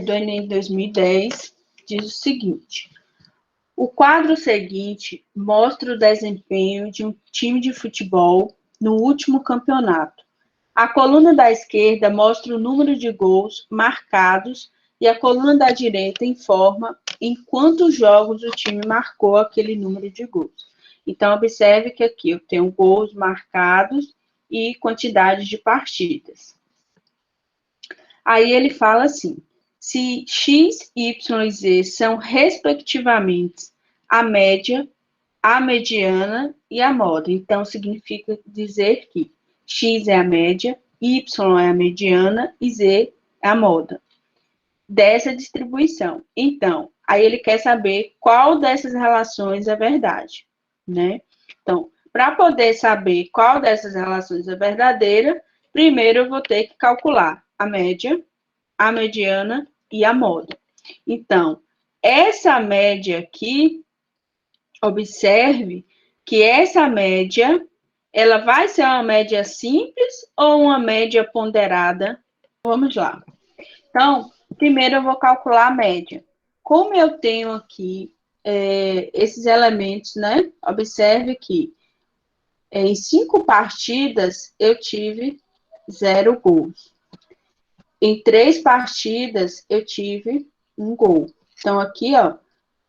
do Enem 2010, diz o seguinte: o quadro seguinte mostra o desempenho de um time de futebol no último campeonato. A coluna da esquerda mostra o número de gols marcados e a coluna da direita informa em quantos jogos o time marcou aquele número de gols. Então, observe que aqui eu tenho gols marcados e quantidade de partidas. Aí ele fala assim: se X, Y e Z são, respectivamente, a média, a mediana e a moda. Então, significa dizer que X é a média, Y é a mediana e Z é a moda dessa distribuição. Então, aí ele quer saber qual dessas relações é verdade, né? Então, para poder saber qual dessas relações é verdadeira, primeiro eu vou ter que calcular a média, a mediana e a moda. Então, essa média aqui, observe que essa média, ela vai ser uma média simples ou uma média ponderada? Vamos lá. Então, primeiro eu vou calcular a média. Como eu tenho aqui esses elementos, né? Observe que em 5 partidas eu tive 0 gols. Em 3 partidas eu tive 1 gol. Então, aqui, ó,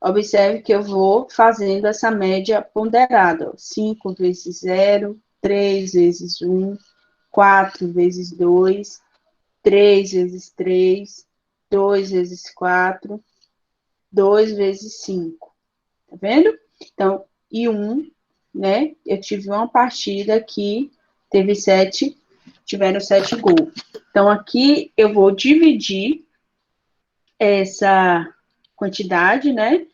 observe que eu vou fazendo essa média ponderada. 5 vezes 0, 3 vezes 1, 4 vezes 2, 3 vezes 3, 2 vezes 4, 2 vezes 5. Tá vendo? Então, e 1, né? Eu tive uma partida que tiveram 7 gols. Então, aqui eu vou dividir essa quantidade, né,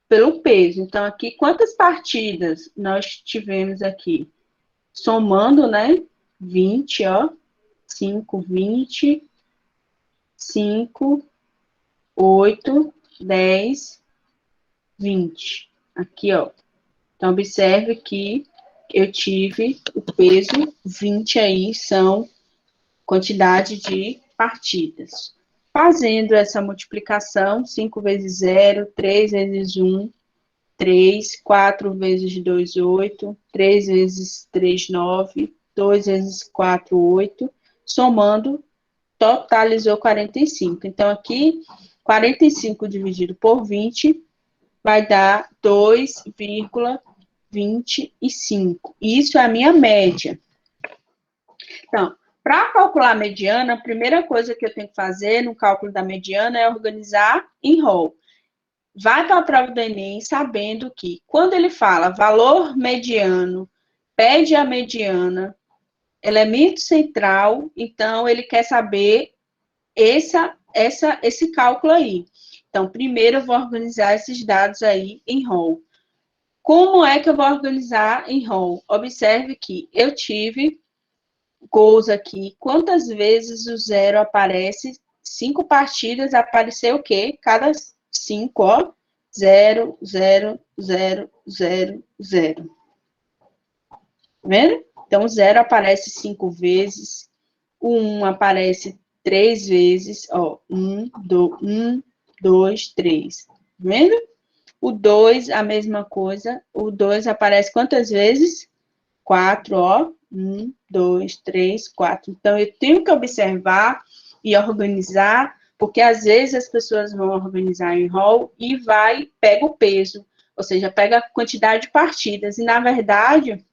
pelo peso. Então, aqui, quantas partidas nós tivemos aqui? Somando, né, 20, ó, 5, 20, 5, 8, 10, 20. Aqui, ó. Então, observe que eu tive o peso 20 aí, são quantidade de partidas. Fazendo essa multiplicação, 5 vezes 0, 3 vezes 1, 3, 4 vezes 2, 8, 3 vezes 3, 9, 2 vezes 4, 8, somando, totalizou 45. Então, aqui, 45 dividido por 20 vai dar 2,25. Isso é a minha média. Então, para calcular a mediana, a primeira coisa que eu tenho que fazer no cálculo da mediana é organizar em rol. Vai para a prova do Enem sabendo que, quando ele fala valor mediano, pede a mediana, elemento central, então ele quer saber esse cálculo aí. Então, primeiro eu vou organizar esses dados aí em rol. Como é que eu vou organizar em rol? Observe que eu tive gols aqui. Quantas vezes o 0 aparece? 5 partidas, apareceu o quê? Cada 5, ó. 0, 0, 0, 0, 0. Tá vendo? Então, o 0 aparece 5 vezes. O 1 aparece 3 vezes. Ó, 1, 2, 3. Tá vendo? O 2, a mesma coisa. O 2 aparece quantas vezes? 4, ó. 1, 2, 3, 4. Então, eu tenho que observar e organizar, porque às vezes as pessoas vão organizar em rol e pega o peso, ou seja, pega a quantidade de partidas. E, na verdade,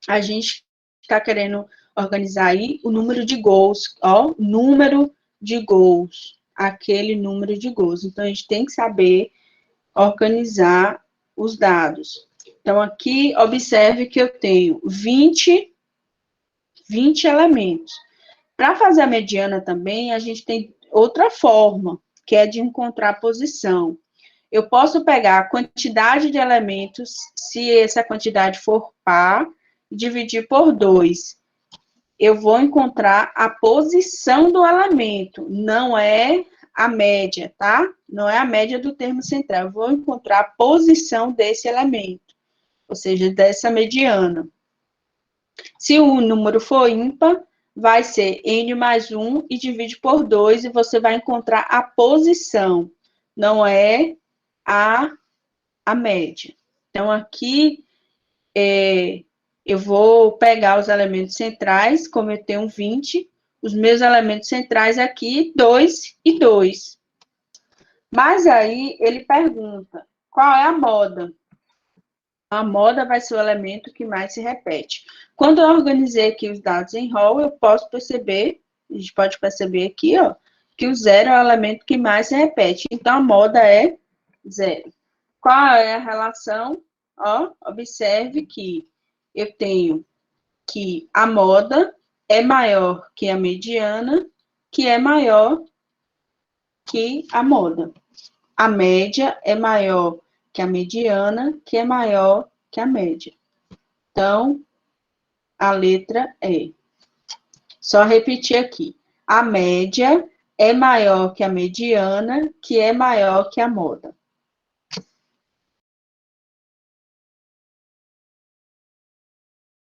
a gente está querendo organizar aí o número de gols, ó, número de gols, aquele número de gols. Então, a gente tem que saber organizar os dados. Então, aqui, observe que eu tenho 20 elementos. Para fazer a mediana também, a gente tem outra forma, que é de encontrar a posição. Eu posso pegar a quantidade de elementos, se essa quantidade for par, e dividir por 2. Eu vou encontrar a posição do elemento, não é a média, tá? Não é a média do termo central. Eu vou encontrar a posição desse elemento, ou seja, dessa mediana. Se o número for ímpar, vai ser N mais 1 e divide por 2 e você vai encontrar a posição, não é a média. Então, aqui, eu vou pegar os elementos centrais, como eu tenho 20, os meus elementos centrais aqui, 2 e 2. Mas aí, ele pergunta, qual é a moda? A moda vai ser o elemento que mais se repete. Quando eu organizei aqui os dados em rol, eu posso perceber, a gente pode perceber aqui, ó, que o 0 é o elemento que mais se repete. Então, a moda é 0. Qual é a relação? Ó, observe que eu tenho que a moda é maior que a mediana, que é maior que a moda. A média é maior que a mediana, que é maior que a média. Então, a letra E. Só repetir aqui. A média é maior que a mediana, que é maior que a moda.